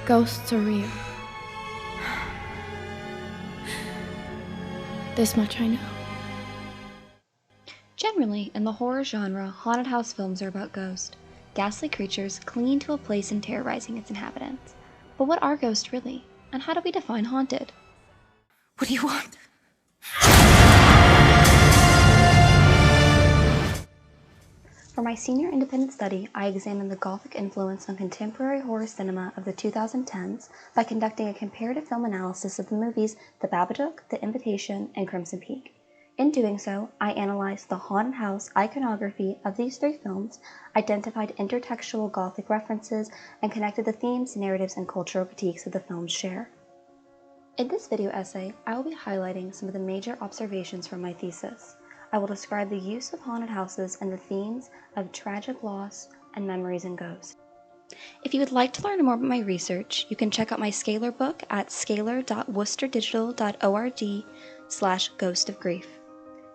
Ghosts are real. This much I know. Generally, in the horror genre, haunted house films are about ghosts, ghastly creatures clinging to a place and terrorizing its inhabitants. But what are ghosts really? And how do we define haunted? What do you want? For my senior independent study, I examined the Gothic influence on contemporary horror cinema of the 2010s by conducting a comparative film analysis of the movies The Babadook, The Invitation, and Crimson Peak. In doing so, I analyzed the haunted house iconography of these three films, identified intertextual Gothic references, and connected the themes, narratives, and cultural critiques that the films share. In this video essay, I will be highlighting some of the major observations from my thesis. I will describe the use of haunted houses and the themes of tragic loss and memories and ghosts. If you would like to learn more about my research, you can check out my Scalar book at scalar.worcesterdigital.org/ghost of grief.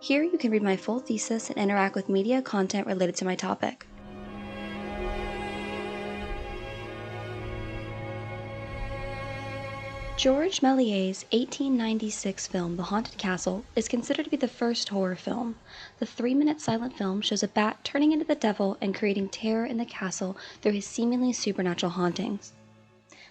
Here you can read my full thesis and interact with media content related to my topic. George Méliès's 1896 film The Haunted Castle is considered to be the first horror film. The 3-minute silent film shows a bat turning into the devil and creating terror in the castle through his seemingly supernatural hauntings.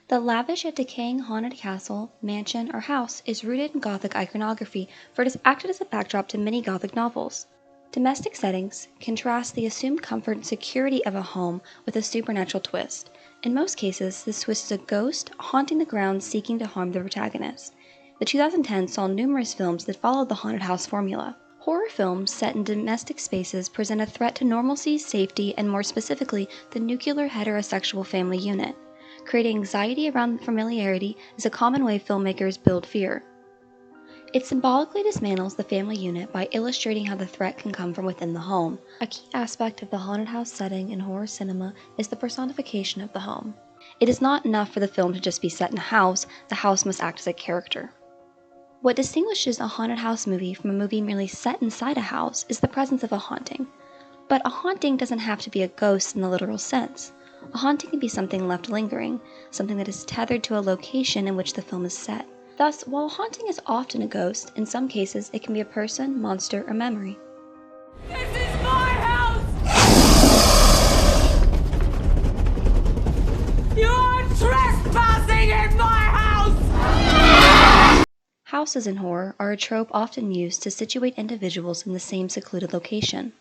The lavish yet decaying haunted castle, mansion, or house is rooted in Gothic iconography, for it has acted as a backdrop to many Gothic novels. Domestic settings contrast the assumed comfort and security of a home with a supernatural twist. In most cases, this twist is a ghost haunting the grounds seeking to harm the protagonist. The 2010s saw numerous films that followed the haunted house formula. Horror films set in domestic spaces present a threat to normalcy, safety, and more specifically, the nuclear heterosexual family unit. Creating anxiety around familiarity is a common way filmmakers build fear. It symbolically dismantles the family unit by illustrating how the threat can come from within the home. A key aspect of the haunted house setting in horror cinema is the personification of the home. It is not enough for the film to just be set in a house, the house must act as a character. What distinguishes a haunted house movie from a movie merely set inside a house is the presence of a haunting. But a haunting doesn't have to be a ghost in the literal sense. A haunting can be something left lingering, something that is tethered to a location in which the film is set. Thus, while a haunting is often a ghost, in some cases it can be a person, monster, or memory. This is my house! You're trespassing in my house! Houses in horror are a trope often used to situate individuals in the same secluded location.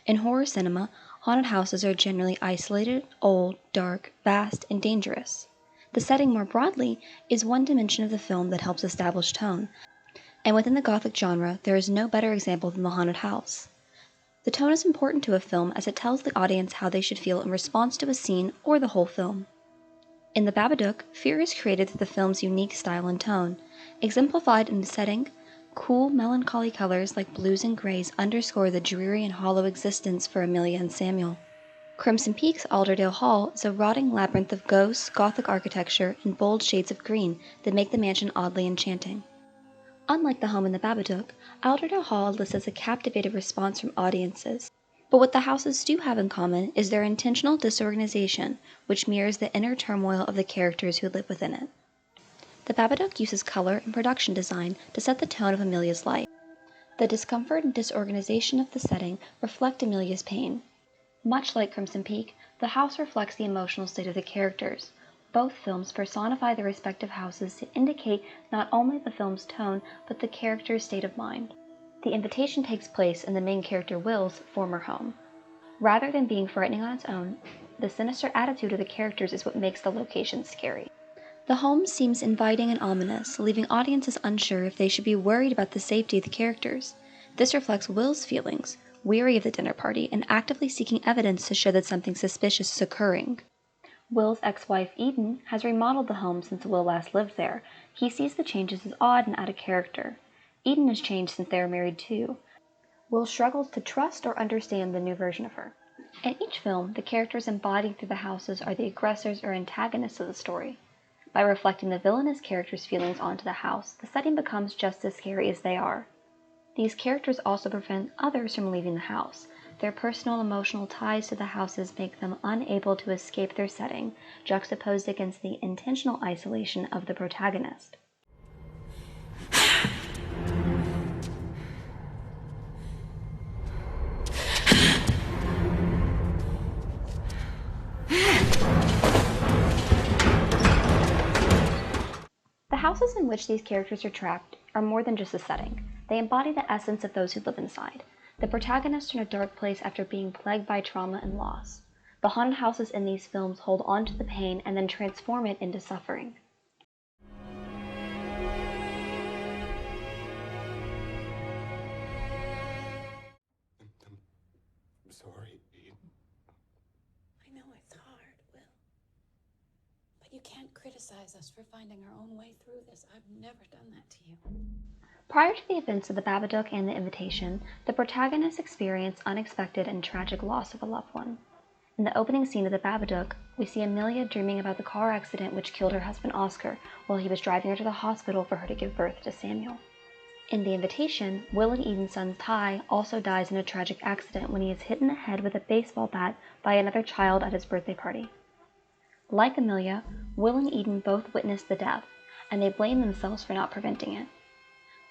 In horror cinema, haunted houses are generally isolated, old, dark, vast, and dangerous. The setting, more broadly, is one dimension of the film that helps establish tone, and within the Gothic genre, there is no better example than the haunted house. The tone is important to a film as it tells the audience how they should feel in response to a scene or the whole film. In The Babadook, fear is created through the film's unique style and tone, exemplified in the setting. Cool, melancholy colors like blues and grays underscore the dreary and hollow existence for Amelia and Samuel. Crimson Peak's Alderdale Hall is a rotting labyrinth of ghosts, Gothic architecture, and bold shades of green that make the mansion oddly enchanting. Unlike the home in The Babadook, Alderdale Hall elicits a captivated response from audiences. But what the houses do have in common is their intentional disorganization, which mirrors the inner turmoil of the characters who live within it. The Babadook uses color and production design to set the tone of Amelia's life. The discomfort and disorganization of the setting reflect Amelia's pain. Much like Crimson Peak, the house reflects the emotional state of the characters. Both films personify the respective houses to indicate not only the film's tone, but the character's state of mind. The Invitation takes place in the main character Will's former home. Rather than being frightening on its own, the sinister attitude of the characters is what makes the location scary. The home seems inviting and ominous, leaving audiences unsure if they should be worried about the safety of the characters. This reflects Will's feelings, weary of the dinner party and actively seeking evidence to show that something suspicious is occurring. Will's ex-wife Eden has remodeled the home since Will last lived there. He sees the changes as odd and out of character. Eden has changed since they were married too. Will struggles to trust or understand the new version of her. In each film, the characters embodied through the houses are the aggressors or antagonists of the story. By reflecting the villainous characters' feelings onto the house, the setting becomes just as scary as they are. These characters also prevent others from leaving the house. their personal emotional ties to the houses make them unable to escape their setting, juxtaposed against the intentional isolation of the protagonist. The houses in which these characters are trapped are more than just a setting. They embody the essence of those who live inside. The protagonists are in a dark place after being plagued by trauma and loss. The haunted houses in these films hold on to the pain and then transform it into suffering. I'm sorry, Eden. I know it's hard, Will. But you can't criticize us for finding our own way through this. I've never done that to you. Prior to the events of The Babadook and The Invitation, the protagonists experience unexpected and tragic loss of a loved one. In the opening scene of The Babadook, we see Amelia dreaming about the car accident which killed her husband Oscar while he was driving her to the hospital for her to give birth to Samuel. In The Invitation, Will and Eden's son Ty also dies in a tragic accident when he is hit in the head with a baseball bat by another child at his birthday party. Like Amelia, Will and Eden both witness the death, and they blame themselves for not preventing it.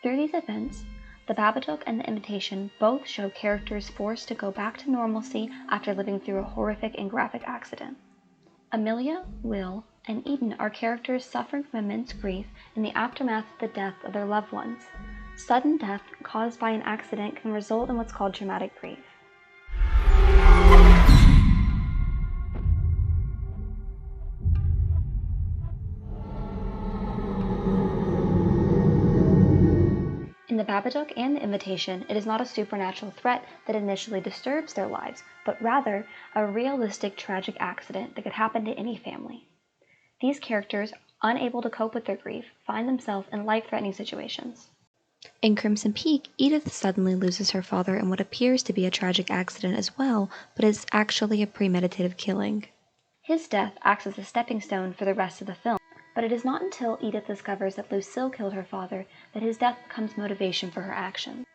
Through these events, The Babadook and The Invitation both show characters forced to go back to normalcy after living through a horrific and graphic accident. Amelia, Will, and Eden are characters suffering from immense grief in the aftermath of the death of their loved ones. Sudden death caused by an accident can result in what's called traumatic grief. In The Babadook and The Invitation, it is not a supernatural threat that initially disturbs their lives, but rather a realistic tragic accident that could happen to any family. These characters, unable to cope with their grief, find themselves in life-threatening situations. In Crimson Peak, Edith suddenly loses her father in what appears to be a tragic accident as well, but is actually a premeditated killing. His death acts as a stepping stone for the rest of the film. But it is not until Edith discovers that Lucille killed her father that his death becomes motivation for her actions.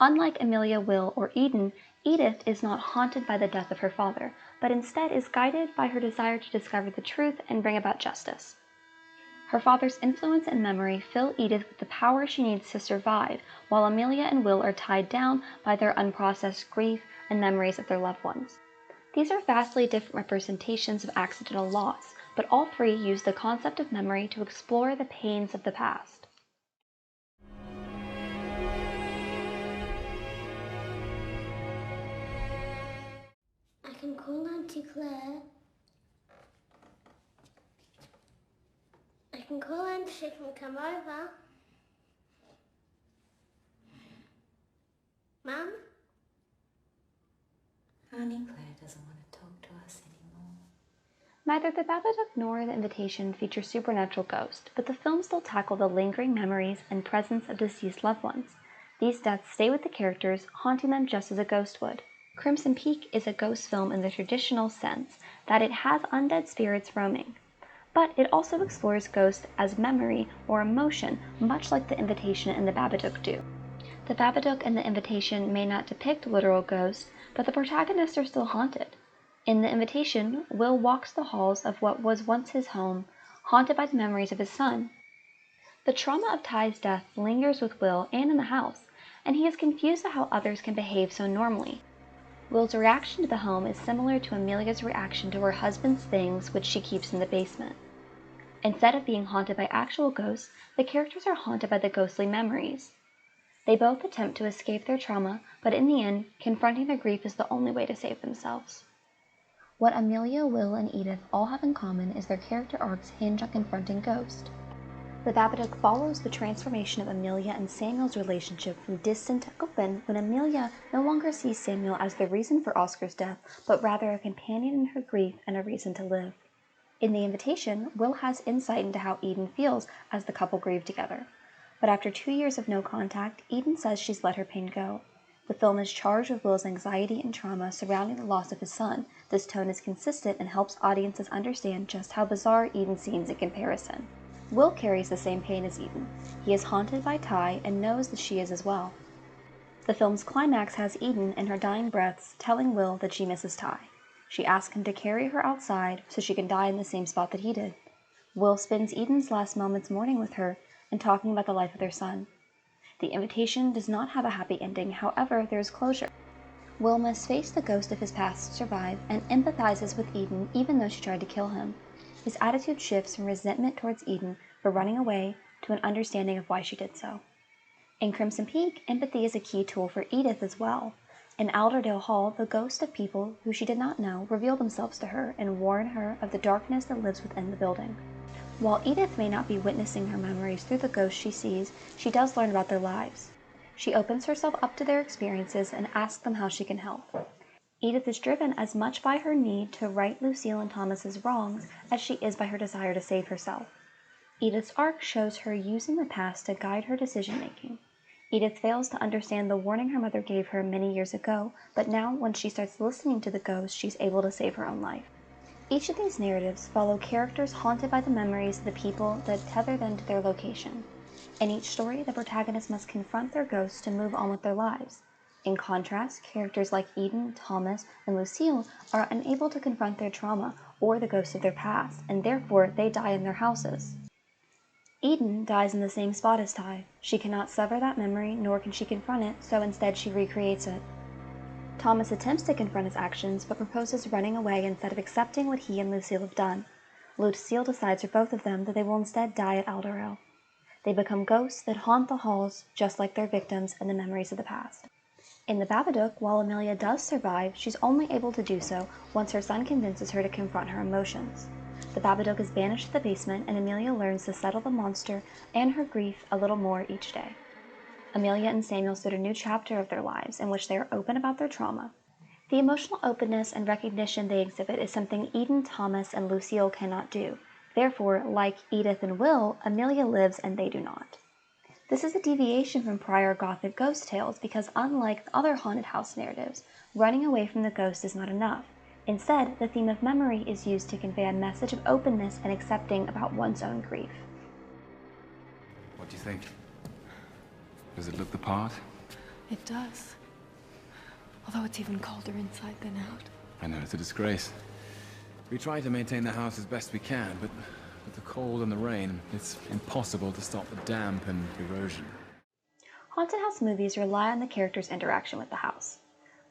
Unlike Amelia, Will, or Eden, Edith is not haunted by the death of her father, but instead is guided by her desire to discover the truth and bring about justice. Her father's influence and memory fill Edith with the power she needs to survive, while Amelia and Will are tied down by their unprocessed grief and memories of their loved ones. These are vastly different representations of accidental loss, but all three use the concept of memory to explore the pains of the past. I can call Auntie Claire. I can call Auntie, she can come over. Mum? Auntie Claire doesn't want to talk to us anymore. Neither The Babadook nor The Invitation feature supernatural ghosts, but the films still tackle the lingering memories and presence of deceased loved ones. These deaths stay with the characters, haunting them just as a ghost would. Crimson Peak is a ghost film in the traditional sense that it has undead spirits roaming, but it also explores ghosts as memory or emotion, much like The Invitation and The Babadook do. The Babadook and The Invitation may not depict literal ghosts, but the protagonists are still haunted. In The Invitation, Will walks the halls of what was once his home, haunted by the memories of his son. The trauma of Ty's death lingers with Will and in the house, and he is confused at how others can behave so normally. Will's reaction to the home is similar to Amelia's reaction to her husband's things, which she keeps in the basement. Instead of being haunted by actual ghosts, the characters are haunted by the ghostly memories. They both attempt to escape their trauma, but in the end, confronting their grief is the only way to save themselves. What Amelia, Will, and Edith all have in common is their character arcs hinge on confronting ghosts. The Babadook follows the transformation of Amelia and Samuel's relationship from distant to open when Amelia no longer sees Samuel as the reason for Oscar's death, but rather a companion in her grief and a reason to live. In The Invitation, Will has insight into how Eden feels as the couple grieve together. But after 2 years of no contact, Eden says she's let her pain go. The film is charged with Will's anxiety and trauma surrounding the loss of his son. This tone is consistent and helps audiences understand just how bizarre Eden seems in comparison. Will carries the same pain as Eden. He is haunted by Ty and knows that she is as well. The film's climax has Eden in her dying breaths telling Will that she misses Ty. She asks him to carry her outside so she can die in the same spot that he did. Will spends Eden's last moments mourning with her and talking about the life of their son. The invitation does not have a happy ending, however, there is closure. Will must face the ghost of his past to survive and empathizes with Eden even though she tried to kill him. His attitude shifts from resentment towards Eden for running away to an understanding of why she did so. In Crimson Peak, empathy is a key tool for Edith as well. In Alderdale Hall, the ghosts of people who she did not know reveal themselves to her and warn her of the darkness that lives within the building. While Edith may not be witnessing her memories through the ghosts she sees, she does learn about their lives. She opens herself up to their experiences and asks them how she can help. Edith is driven as much by her need to right Lucille and Thomas's wrongs as she is by her desire to save herself. Edith's arc shows her using the past to guide her decision-making. Edith fails to understand the warning her mother gave her many years ago, but now, when she starts listening to the ghost, she's able to save her own life. Each of these narratives follow characters haunted by the memories of the people that tether them to their location. In each story, the protagonist must confront their ghosts to move on with their lives. In contrast, characters like Eden, Thomas, and Lucille are unable to confront their trauma or the ghosts of their past, and therefore they die in their houses. Eden dies in the same spot as Ty. She cannot sever that memory, nor can she confront it, so instead she recreates it. Thomas attempts to confront his actions, but proposes running away instead of accepting what he and Lucille have done. Lucille decides for both of them that they will instead die at Alderdale. They become ghosts that haunt the halls, just like their victims and the memories of the past. In The Babadook, while Amelia does survive, she's only able to do so once her son convinces her to confront her emotions. The Babadook is banished to the basement, and Amelia learns to settle the monster and her grief a little more each day. Amelia and Samuel start a new chapter of their lives in which they are open about their trauma. The emotional openness and recognition they exhibit is something Eden, Thomas, and Lucille cannot do. Therefore, like Edith and Will, Amelia lives and they do not. This is a deviation from prior Gothic ghost tales because, unlike other haunted house narratives, running away from the ghost is not enough. Instead, the theme of memory is used to convey a message of openness and accepting about one's own grief. What do you think? Does it look the part? It does. Although it's even colder inside than out. I know, it's a disgrace. We try to maintain the house as best we can, but with the cold and the rain, it's impossible to stop the damp and erosion. Haunted house movies rely on the characters' interaction with the house.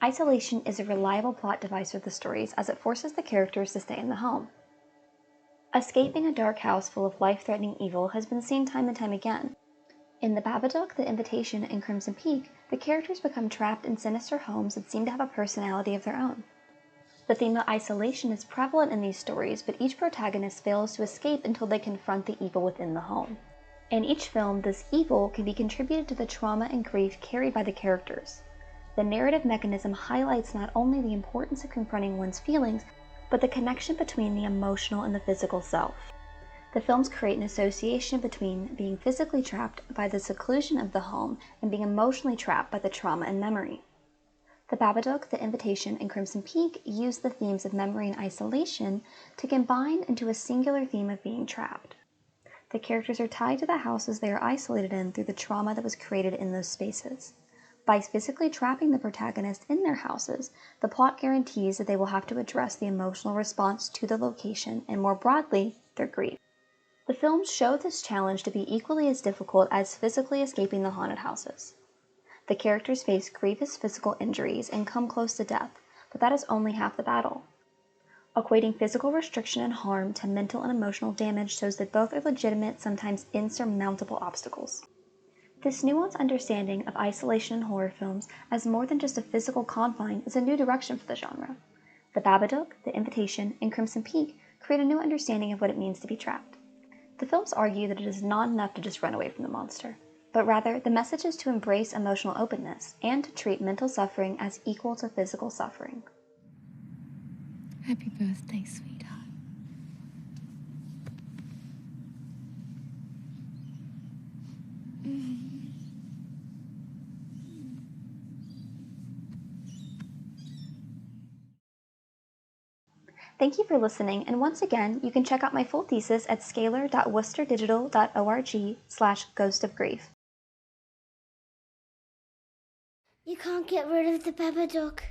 Isolation is a reliable plot device for the stories as it forces the characters to stay in the home. Escaping a dark house full of life-threatening evil has been seen time and time again. In The Babadook, The Invitation, and Crimson Peak, the characters become trapped in sinister homes that seem to have a personality of their own. The theme of isolation is prevalent in these stories, but each protagonist fails to escape until they confront the evil within the home. In each film, this evil can be contributed to the trauma and grief carried by the characters. The narrative mechanism highlights not only the importance of confronting one's feelings, but the connection between the emotional and the physical self. The films create an association between being physically trapped by the seclusion of the home and being emotionally trapped by the trauma and memory. The Babadook, The Invitation, and Crimson Peak use the themes of memory and isolation to combine into a singular theme of being trapped. The characters are tied to the houses they are isolated in through the trauma that was created in those spaces. By physically trapping the protagonist in their houses, the plot guarantees that they will have to address the emotional response to the location and, more broadly, their grief. The films show this challenge to be equally as difficult as physically escaping the haunted houses. The characters face grievous physical injuries and come close to death, but that is only half the battle. Equating physical restriction and harm to mental and emotional damage shows that both are legitimate, sometimes insurmountable obstacles. This nuanced understanding of isolation in horror films as more than just a physical confine is a new direction for the genre. The Babadook, The Invitation, and Crimson Peak create a new understanding of what it means to be trapped. The films argue that it is not enough to just run away from the monster, but rather the message is to embrace emotional openness and to treat mental suffering as equal to physical suffering. Happy birthday, sweetheart. Thank you for listening, and once again, you can check out my full thesis at scalar.worcesterdigital.org/ghostofgrief. You can't get rid of the pepper duck.